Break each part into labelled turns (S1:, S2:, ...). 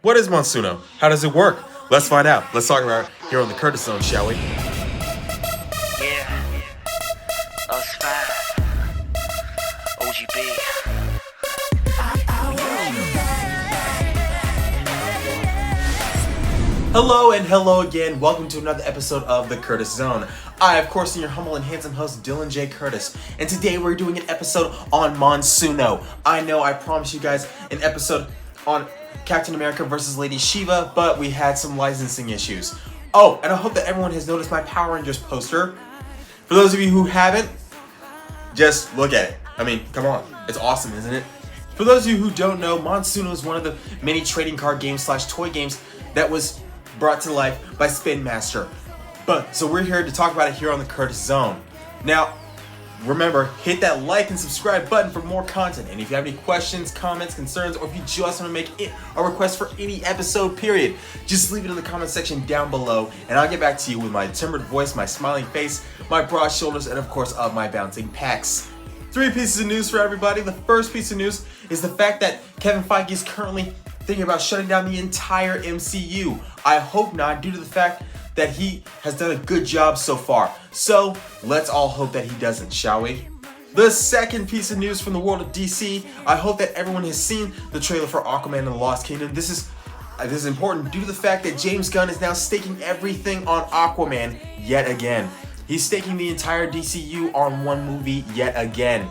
S1: What is Monsuno? How does it work? Let's find out. Let's talk about it here on the Curtis Zone, shall we?
S2: Yeah, us five, OGB.
S1: Hello and hello again. Welcome to another episode of the Curtis Zone. I, of course, am your humble and handsome host, Dylan J. Curtis. And today we're doing an episode on Monsuno. I know I promised you guys an episode on Captain America versus Lady Shiva, but we had some licensing issues. Oh, and I hope that everyone has noticed my Power Rangers poster. For those of you who haven't, just look at it. I mean, come on. It's awesome, isn't it? For those of you who don't know, Monsuno is one of the many trading card games / toy games that was brought to life by Spin Master. So we're here to talk about it here on the Curtis Zone. Now, remember, hit that like and subscribe button for more content. And if you have any questions, comments, concerns, or if you just want to make a request for any episode, period, just leave it in the comment section down below, and I'll get back to you with my timid voice, my smiling face, my broad shoulders, and of course, my bouncing pecs. 3 pieces of news for everybody. The first piece of news is the fact that Kevin Feige is currently thinking about shutting down the entire MCU. I hope not, due to the fact that he has done a good job so far. So, let's all hope that he doesn't, shall we? The second piece of news from the world of DC, I hope that everyone has seen the trailer for Aquaman and the Lost Kingdom. This is important due to the fact that James Gunn is now staking everything on Aquaman yet again. He's staking the entire DCU on one movie yet again.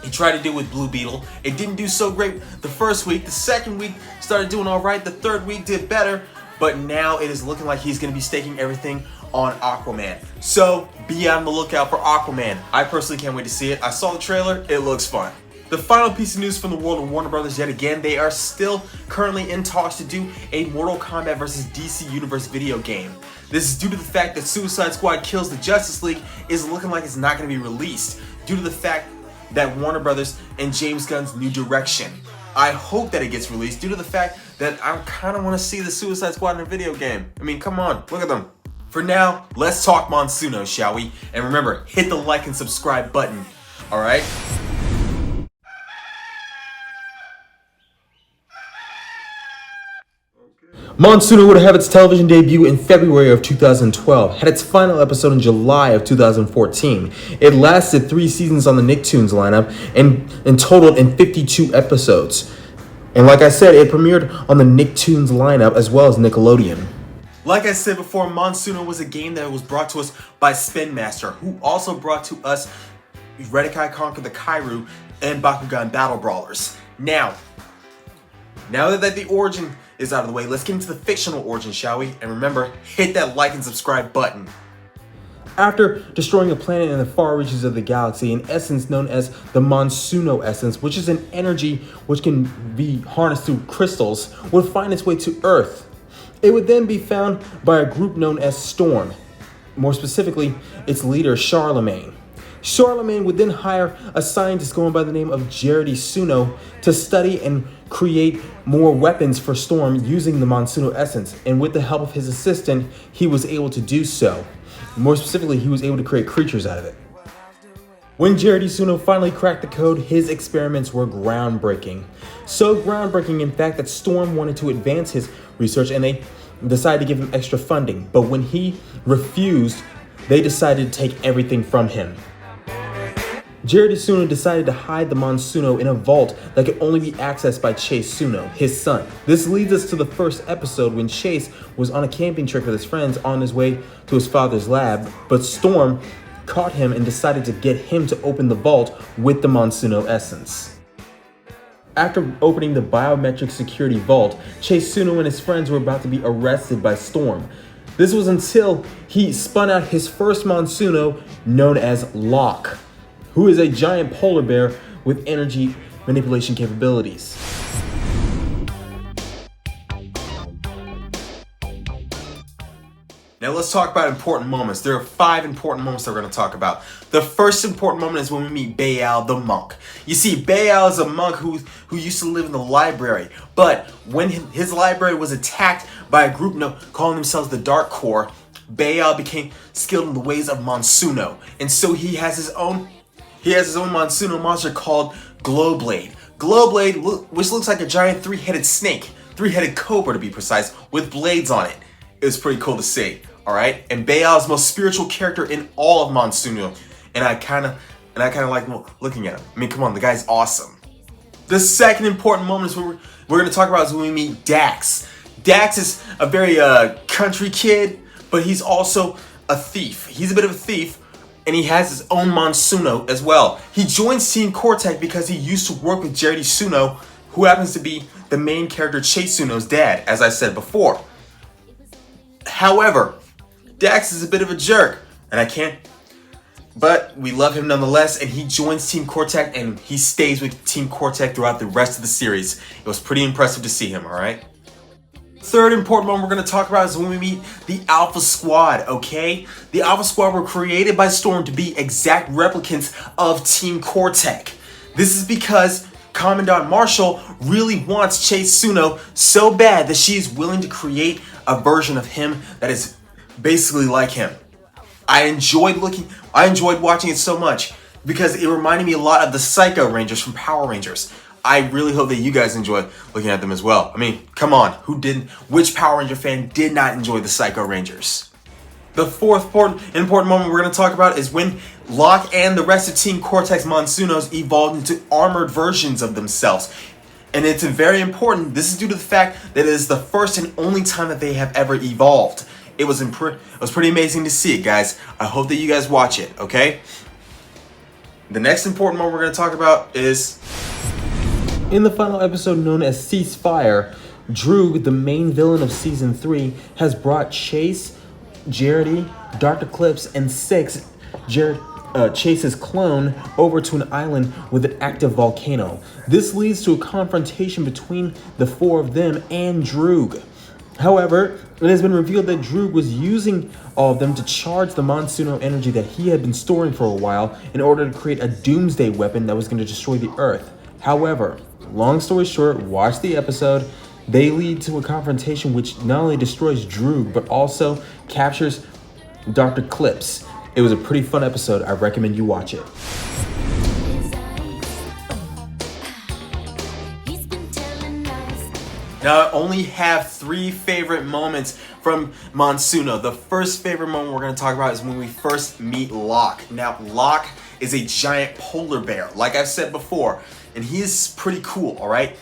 S1: He tried to do it with Blue Beetle. It didn't do so great the first week. The second week started doing all right. The third week did better. But now it is looking like he's going to be staking everything on Aquaman. So be on the lookout for Aquaman. I personally can't wait to see it. I saw the trailer. It looks fun. The final piece of news from the world of Warner Brothers yet again. They are still currently in talks to do a Mortal Kombat vs. DC Universe video game. This is due to the fact that Suicide Squad Kills the Justice League is looking like it's not going to be released due to the fact that Warner Brothers and James Gunn's new direction. I hope that it gets released due to the fact that I kind of want to see the Suicide Squad in a video game. I mean, come on, look at them. For now, let's talk Monsuno, shall we? And remember, hit the like and subscribe button, alright? Monsuno would have its television debut in February of 2012, had its final episode in July of 2014. It lasted 3 seasons on the Nicktoons lineup and totaled in 52 episodes. And like I said, it premiered on the Nicktoons lineup as well as Nickelodeon. Like I said before, Monsuno was a game that was brought to us by Spin Master, who also brought to us Redakai Conquer the Kairu and Bakugan Battle Brawlers. Now that the origin is out of the way, let's get into the fictional origin, shall we? And remember, hit that like and subscribe button. After destroying a planet in the far reaches of the galaxy, an essence known as the Monsuno essence, which is an energy which can be harnessed through crystals, would find its way to Earth. It would then be found by a group known as Storm, more specifically, its leader Charlemagne. Charlemagne would then hire a scientist going by the name of Jared Suno to study and create more weapons for Storm using the Monsuno essence, and with the help of his assistant, he was able to do so. More specifically, he was able to create creatures out of it. When Jared Suno finally cracked the code, his experiments were groundbreaking. So groundbreaking, in fact, that Storm wanted to advance his research and they decided to give him extra funding. But when he refused, they decided to take everything from him. Jared Suno decided to hide the Monsuno in a vault that could only be accessed by Chase Suno, his son. This leads us to the first episode when Chase was on a camping trip with his friends on his way to his father's lab, but Storm caught him and decided to get him to open the vault with the Monsuno essence. After opening the biometric security vault, Chase Suno and his friends were about to be arrested by Storm. This was until he spun out his first Monsuno, known as Locke, who is a giant polar bear with energy manipulation capabilities. Now let's talk about important moments. There are 5 important moments that we're going to talk about. The first important moment is when we meet Baal the monk. You see, Baal is a monk who used to live in the library, but when his library was attacked by a group calling themselves the Dark Corps, Baal became skilled in the ways of Monsuno, and so he has his own Monsuno monster called Glowblade. Glowblade, which looks like a giant 3-headed snake. three-headed cobra to be precise, with blades on it. It was pretty cool to see, all right? And Baal is the most spiritual character in all of Monsuno, and I kind of like looking at him. I mean, come on, the guy's awesome. The second important moment is we're going to talk about is when we meet Dax. Dax is a very country kid, but he's also a thief. He's a bit of a thief, and he has his own Monsuno as well. He joins Team Cortec because he used to work with Jerry Suno, who happens to be the main character Chase Suno's dad, as I said before. However, Dax is a bit of a jerk, but we love him nonetheless, and he joins Team Cortec, and he stays with Team Cortec throughout the rest of the series. It was pretty impressive to see him, alright? Third important moment we're going to talk about is when we meet the Alpha Squad, okay? The Alpha Squad were created by Storm to be exact replicants of Team Cortec. This is because Commandant Marshall really wants Chase Suno so bad that she is willing to create a version of him that is basically like him. I enjoyed watching it so much because it reminded me a lot of the Psycho Rangers from Power Rangers. I really hope that you guys enjoy looking at them as well. I mean, come on, who didn't? Which Power Ranger fan did not enjoy the Psycho Rangers? The fourth important moment we're going to talk about is when Locke and the rest of Team Cortec's Monsunos evolved into armored versions of themselves. And it's very important. This is due to the fact that it is the first and only time that they have ever evolved. It was pretty amazing to see it, guys. I hope that you guys watch it, okay? The next important moment we're going to talk about is in the final episode known as Ceasefire. Droog, the main villain of Season 3, has brought Chase, Jaredy, Dr. Eclipse, and Six, Chase's clone, over to an island with an active volcano. This leads to a confrontation between the four of them and Droog. However, it has been revealed that Droog was using all of them to charge the Monsuno energy that he had been storing for a while in order to create a doomsday weapon that was going to destroy the Earth. However, long story short, watch the episode. They lead to a confrontation which not only destroys Droog, but also captures Dr. Eclipse. It was a pretty fun episode. I recommend you watch it. Now, I only have 3 favorite moments from Monsuno. The first favorite moment we're going to talk about is when we first meet Locke. Now, Locke is a giant polar bear, like I've said before, and he is pretty cool, alright?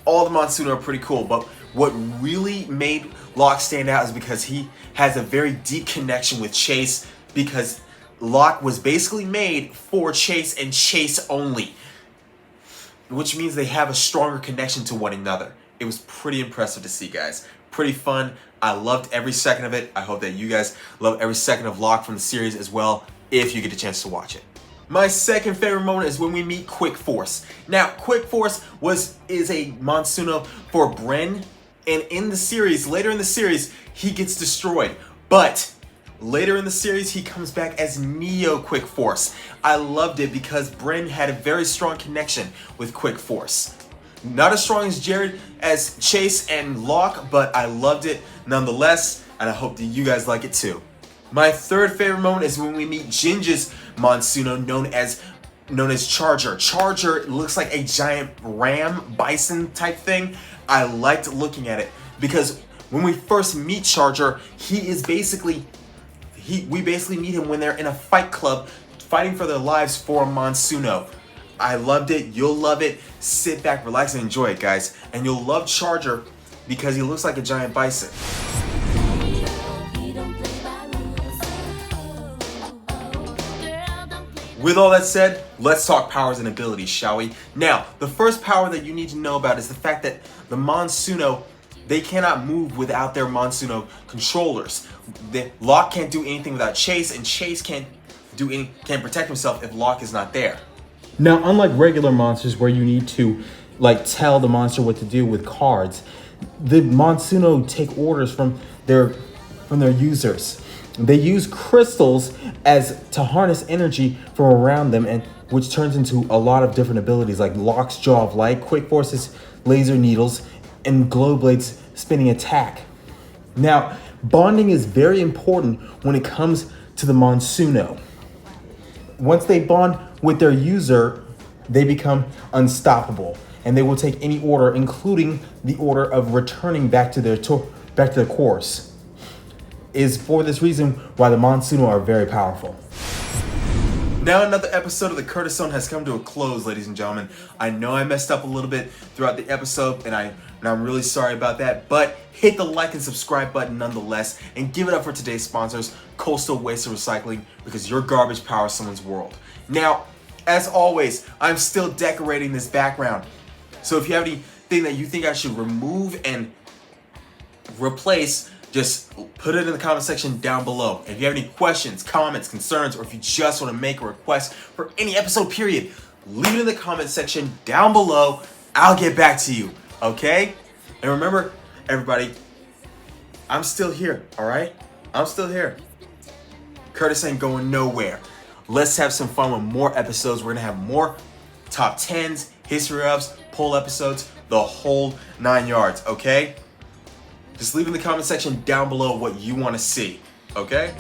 S1: All the Monsuno are pretty cool, but what really made Locke stand out is because he has a very deep connection with Chase, because Locke was basically made for Chase and Chase only, which means they have a stronger connection to one another. It was pretty impressive to see, guys. Pretty fun. I loved every second of it. I hope that you guys love every second of Locke from the series as well, if you get a chance to watch it. My second favorite moment is when we meet Quick Force. Now, Quick Force is a Monsuno for Bren, and later in the series, he gets destroyed. But later in the series, he comes back as Neo Quick Force. I loved it because Bren had a very strong connection with Quick Force. Not as strong as Chase and Locke, but I loved it nonetheless, and I hope that you guys like it too. My third favorite moment is when we meet Ginger's Monsuno, known as Charger. Charger looks like a giant ram, bison type thing. I liked looking at it because when we first meet Charger, we basically meet him when they're in a fight club fighting for their lives for Monsuno. I loved it. You'll love it. Sit back, relax, and enjoy it, guys. And you'll love Charger because he looks like a giant bison. With all that said, let's talk powers and abilities, shall we? Now, the first power that you need to know about is the fact that the Monsuno, they cannot move without their Monsuno controllers. Locke can't do anything without Chase, and Chase can't protect himself if Locke is not there. Now, unlike regular monsters where you need to tell the monster what to do with cards, the Monsuno take orders from their users. They use crystals to harness energy from around them, and which turns into a lot of different abilities like Locke's Jaw of Light, Quick Force's laser needles, and Glowblade's spinning attack. Now, bonding is very important when it comes to the Monsuno. Once they bond with their user, they become unstoppable. and they will take any order, including the order of returning back to their course. Is for this reason why the Monsuno are very powerful. Now another episode of the Curtis Zone has come to a close, ladies and gentlemen. I know I messed up a little bit throughout the episode, and I'm really sorry about that, but hit the like and subscribe button nonetheless, and give it up for today's sponsors, Coastal Waste and Recycling, because your garbage powers someone's world. Now, as always, I'm still decorating this background, so if you have anything that you think I should remove and replace, just put it in the comment section down below. If you have any questions, comments, concerns, or if you just want to make a request for any episode period, leave it in the comment section down below. I'll get back to you, okay? And remember, everybody, I'm still here, all right? I'm still here. Curtis ain't going nowhere. Let's have some fun with more episodes. We're going to have more top 10s, history ofs, poll episodes, the whole 9 yards, okay? Just leave in the comment section down below what you want to see, okay?